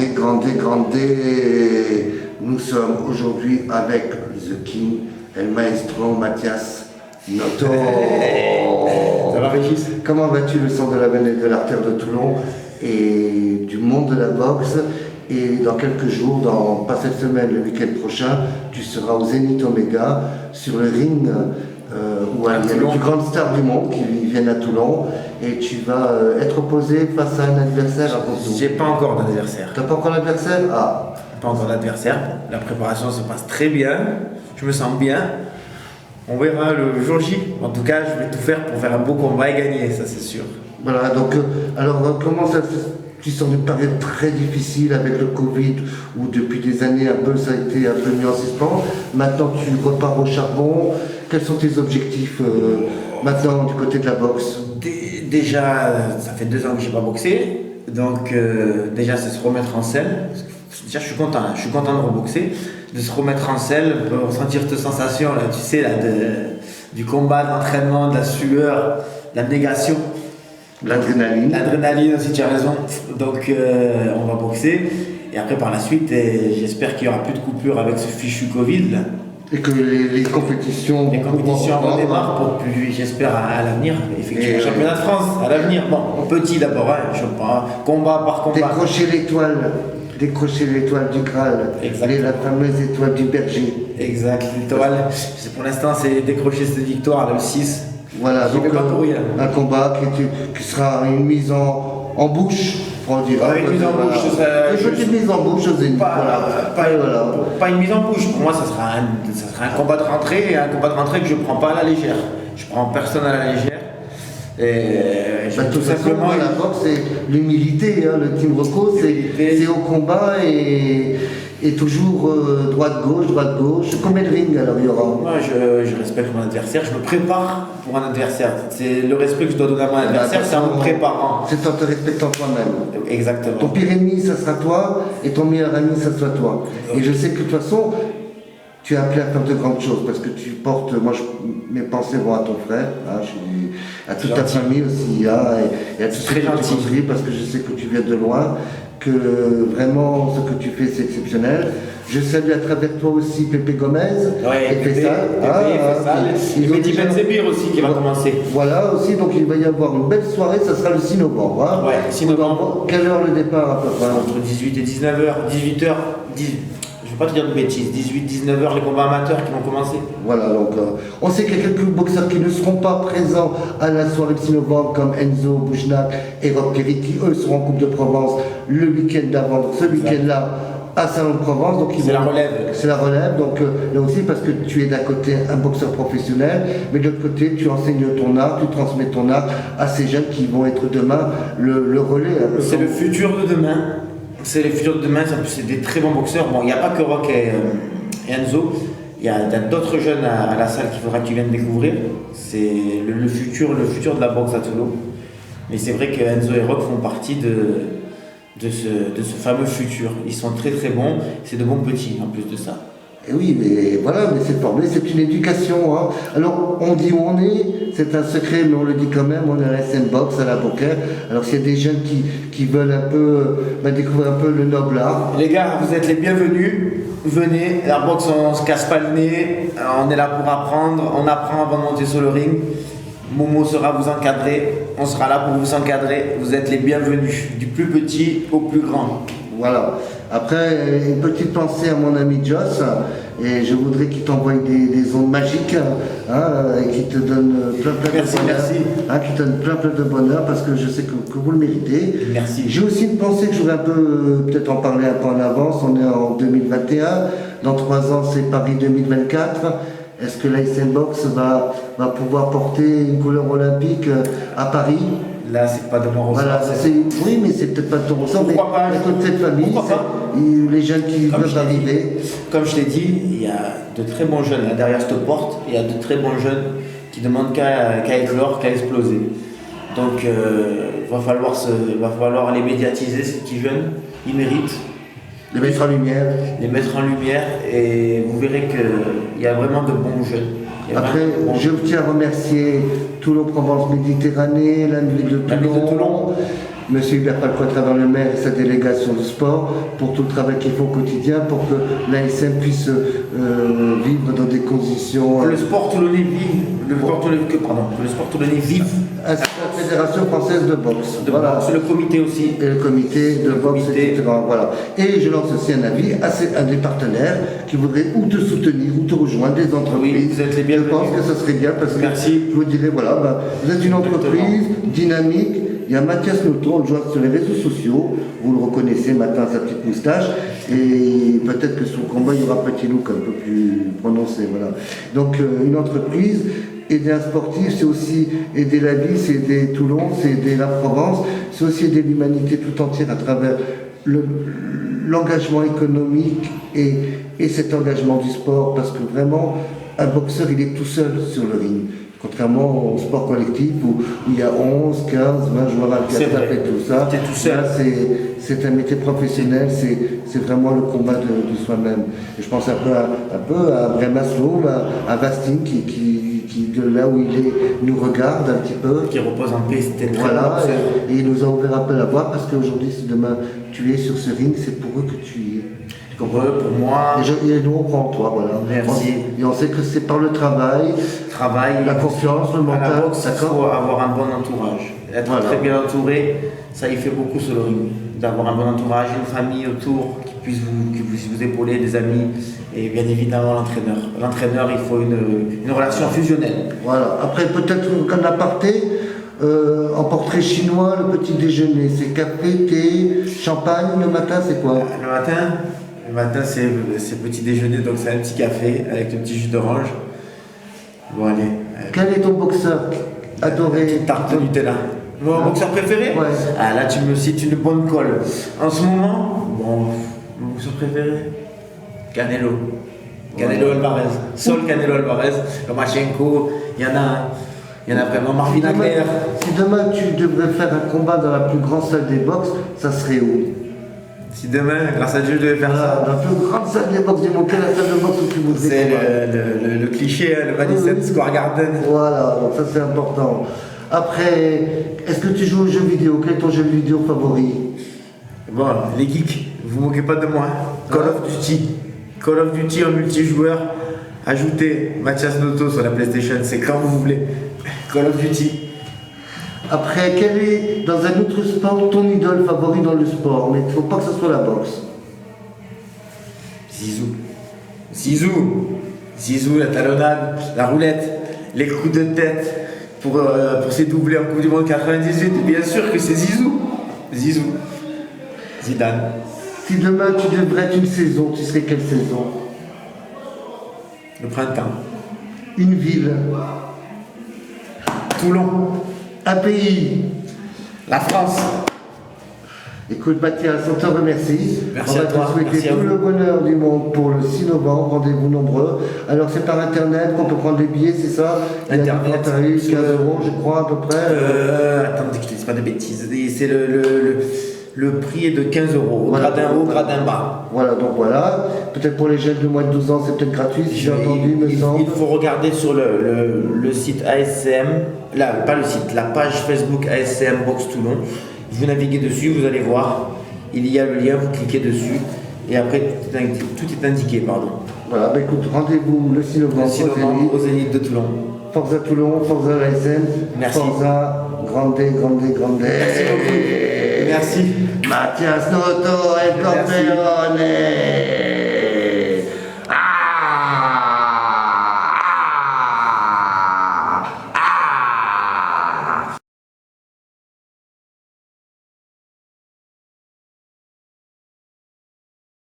grande. Nous sommes aujourd'hui avec The King, El Maestro, Mathias Noto. Ça va, Régis? Comment vas-tu, le sang de la veine et de l'artère de Toulon et du monde de la boxe? Et dans quelques jours, pas cette semaine, le week-end prochain, tu seras au Zénith Omega sur le ring où il y a les plus grandes stars du monde qui viennent à Toulon, et tu vas être opposé face à un adversaire à Toulon. J'ai pas encore d'adversaire. T'as pas encore l'adversaire? Ah. Pas encore d'adversaire. La préparation se passe très bien. Je me sens bien. On verra le jour J. En tout cas, je vais tout faire pour faire un beau combat et gagner, ça c'est sûr. Voilà, donc comment ça se fait? Tu sors d'une période très difficile avec le Covid, où depuis des années ça a été un peu mis en suspens. Maintenant tu repars au charbon. Quels sont tes objectifs maintenant du côté de la boxe? Déjà, ça fait 2 ans que je n'ai pas boxé. Donc déjà, c'est se remettre en selle. Déjà, je suis content de reboxer, de se remettre en selle, ressentir cette sensation là, tu sais, là, du combat, de l'entraînement, de la sueur, de l'abnégation. L'adrénaline. L'adrénaline aussi, tu as raison. Donc on va boxer. Et après, par la suite, j'espère qu'il n'y aura plus de coupure avec ce fichu Covid là. Et que les compétitions redémarrent pour plus, j'espère, à l'avenir, effectuer le championnat de France, à l'avenir. Bon, petit d'abord, hein, je pas, combat par combat. Décrocher l'étoile du Graal, la fameuse étoile du berger. Exact, l'étoile. Pour l'instant, c'est décrocher cette victoire, le 6. Voilà, donc un combat qui sera une mise en bouche. Une mise en bouche, une petite mise en bouche aux Zénith. Pas une mise en bouche, pour moi ça sera un combat de rentrée, et un combat de rentrée que je ne prends pas à la légère. Je prends personne à la légère. Tout simplement, la boxe, c'est l'humilité, hein, le team reco, c'est au combat et toujours droite-gauche. Combien de rings alors il y aura? Moi je respecte mon adversaire, je me prépare pour un adversaire. C'est le respect que je dois donner à mon adversaire, c'est en me préparant. C'est en te respectant toi-même. Exactement. Ton pire ennemi, ça sera toi, et ton meilleur ami, ça sera toi. Et je sais que de toute façon, tu es appelé à faire de grandes choses, parce que tu portes, mes pensées vont à ton frère, hein, à toute ta famille aussi, hein, et à tout ce que tu construis, parce que je sais que tu viens de loin, que vraiment ce que tu fais c'est exceptionnel. Je salue à travers toi aussi Pépé Gomez, et Fessal. Et Mehdi Benzebir aussi qui va commencer. Voilà aussi, donc il va y avoir une belle soirée, ça sera le 6 novembre. Hein. Ouais, 6 novembre. Quelle heure le départ à peu près? Entre 18 et 19h, 18h, je ne vais pas te dire de bêtises, 18-19h les combats amateurs qui vont commencer. Voilà, donc on sait qu'il y a quelques boxeurs qui ne seront pas présents à la soirée de 6 novembre, comme Enzo Bouchnac et Rob Kerry, qui eux seront en Coupe de Provence le week-end d'avant, donc ce week-end-là à Salon de Provence. C'est la relève. C'est la relève, donc là aussi parce que tu es d'un côté un boxeur professionnel, mais de l'autre côté tu enseignes ton art, tu transmets ton art à ces jeunes qui vont être demain le relais. C'est le futur de demain. C'est le futur de demain, c'est des très bons boxeurs. Bon, il n'y a pas que Rock et Enzo, il y a d'autres jeunes à la salle qu'il faudra que tu viennes découvrir. C'est le futur de la boxe à Toulon. Mais c'est vrai que Enzo et Rock font partie de ce fameux futur. Ils sont très très bons, c'est de bons petits en plus de ça. Et oui, mais voilà, mais c'est formé, c'est une éducation. Hein. Alors, on dit où on est, c'est un secret, mais on le dit quand même, on est à la SN Box, à la poker. Alors, s'il y a des jeunes qui veulent un peu découvrir un peu le noble art. Les gars, vous êtes les bienvenus. Venez, la boxe, on se casse pas le nez, on est là pour apprendre, on apprend avant de monter sur le ring. Momo sera vous encadrer, on sera là pour vous encadrer, vous êtes les bienvenus, du plus petit au plus grand. Voilà. Après, une petite pensée à mon ami Joss, et je voudrais qu'il t'envoie des ondes magiques, hein, et qui te donne plein de bonheur. Hein, qui te donne plein de bonheur, parce que je sais que vous le méritez. Merci. J'ai aussi une pensée que je voudrais peut-être en parler un peu en avance. On est en 2021, dans 3 ans c'est Paris 2024. Est-ce que la SN Box va pouvoir porter une couleur olympique à Paris? Là, c'est pas de mon ressort. Voilà, oui, mais c'est peut-être pas de ton ressort, mais toute cette famille, les jeunes qui peuvent arriver. Comme je t'ai dit, il y a de très bons jeunes là, derrière cette porte, il y a de très bons jeunes qui demandent qu'à éclore, qu'à exploser. Donc, il va falloir les médiatiser, ces petits jeunes, ils méritent. Les mettre en lumière. Les mettre en lumière, et vous verrez qu'il y a vraiment de bons jeunes. Après, je tiens à remercier Toulon Provence Méditerranée, la ville de Toulon, Monsieur Hubert Falco, le maire et sa délégation du sport, pour tout le travail qu'ils font au quotidien, pour que l'ASM puisse vivre dans des conditions... Le sport toulonnais vive, le sport toulonnais vive. À la Fédération française de boxe. Voilà. C'est le comité aussi. Et le comité de boxe, etc. Voilà. Et je lance aussi un avis à des partenaires qui voudraient ou te soutenir ou te rejoindre, des entreprises. Oui, vous êtes les bienvenus. Je pense que ça serait bien parce que je vous dirais, voilà, vous êtes une entreprise dynamique. Il y a Mathias Noto, on le voit sur les réseaux sociaux, vous le reconnaissez maintenant à sa petite moustache, et peut-être que son combat, il y aura un petit look un peu plus prononcé. Voilà. Donc une entreprise, aider un sportif, c'est aussi aider la vie, c'est aider Toulon, c'est aider la Provence, c'est aussi aider l'humanité tout entière à travers l'engagement économique et cet engagement du sport, parce que vraiment, un boxeur, il est tout seul sur le ring. Contrairement au sport collectif où il y a 11, 15, 20 joueurs à et tout ça. Tout seul. Là, c'est un métier professionnel, c'est vraiment le combat de soi-même. Et je pense un peu à Bremaslow, à Vasting qui de là où il est nous regarde un petit peu. Qui repose en paix, c'était très voilà, et il nous a ouvert un peu la voie parce qu'aujourd'hui, si demain tu es sur ce ring, c'est pour eux que tu y es. Pour eux, pour moi. Et nous on prend toi, voilà. Merci. Et on sait que c'est par le travail, la confiance, le mental. La boxe, il faut avoir un bon entourage. Être très bien entouré, ça y fait beaucoup sur le ring. D'avoir un bon entourage, une famille autour qui puisse vous épauler, des amis et bien évidemment l'entraîneur. L'entraîneur, il faut une relation fusionnelle. Voilà. Après, peut-être qu'en aparté, en portrait chinois, le petit déjeuner, c'est café, thé, champagne. Le matin, c'est quoi? Le matin, c'est petit déjeuner, donc c'est un petit café avec le petit jus d'orange. Bon, allez. Quel est ton boxeur adoré? Une tarte de Nutella. Mon boxeur préféré? Ouais. Ah, là, tu me cites une bonne colle. En ce moment, mon boxeur préféré? Canelo. Canelo Alvarez. Sol Canelo Alvarez. Lomachenko. Il y en a vraiment. Marvin Hagler. Si demain tu devrais faire un combat dans la plus grande salle des box, ça serait où? Si demain, grâce à Dieu, je devais faire ça. Dans la plus grande salle des box du monde, quelle est la salle de boxe où tu voudrais? C'est le cliché, le Madison Square Garden. Voilà, donc ça c'est important. Après, est-ce que tu joues aux jeux vidéo? Quel est ton jeu vidéo favori? Bon, les geeks, vous moquez pas de moi. Call of Duty. Call of Duty en multijoueur. Ajoutez Mathias Noto sur la PlayStation, c'est quand vous voulez. Call of Duty. Après, quel est, dans un autre sport, ton idole favori dans le sport? Mais il ne faut pas que ce soit la boxe. Zizou, la talonnade, la roulette, les coups de tête pour ses doublés en Coupe du Monde 98. Bien sûr que c'est Zizou. Zidane. Si demain tu devrais être une saison, tu serais quelle saison? Le printemps. Une ville. Toulon. Un pays. La France. Écoute Mathias, on te remercie. Merci on va à toi. te souhaiter Merci tout le bonheur du monde pour le 6 novembre. Rendez-vous nombreux. Alors c'est par internet qu'on peut prendre des billets, c'est ça? Internet. Il y a un tarif, 15 € je crois à peu près. Attendez que je ne dise pas de bêtises. C'est le prix est de 15 €. Voilà. Gradin haut, gradin bas. Voilà, donc voilà. Peut-être pour les jeunes de moins de 12 ans, c'est peut-être gratuit, si j'ai entendu, me semble. Il faut regarder sur le site ASCM, pas le site, la page Facebook ASCM Box Toulon. Vous naviguez dessus, vous allez voir, il y a le lien, vous cliquez dessus, et après tout est indiqué, pardon. Voilà, bah écoute, rendez-vous le 6 novembre, au Zénith de Toulon. Forza Toulon, Forza l'ASM, Merci. Forza, grande. Merci beaucoup. Merci. Mathias Noto, el campeone.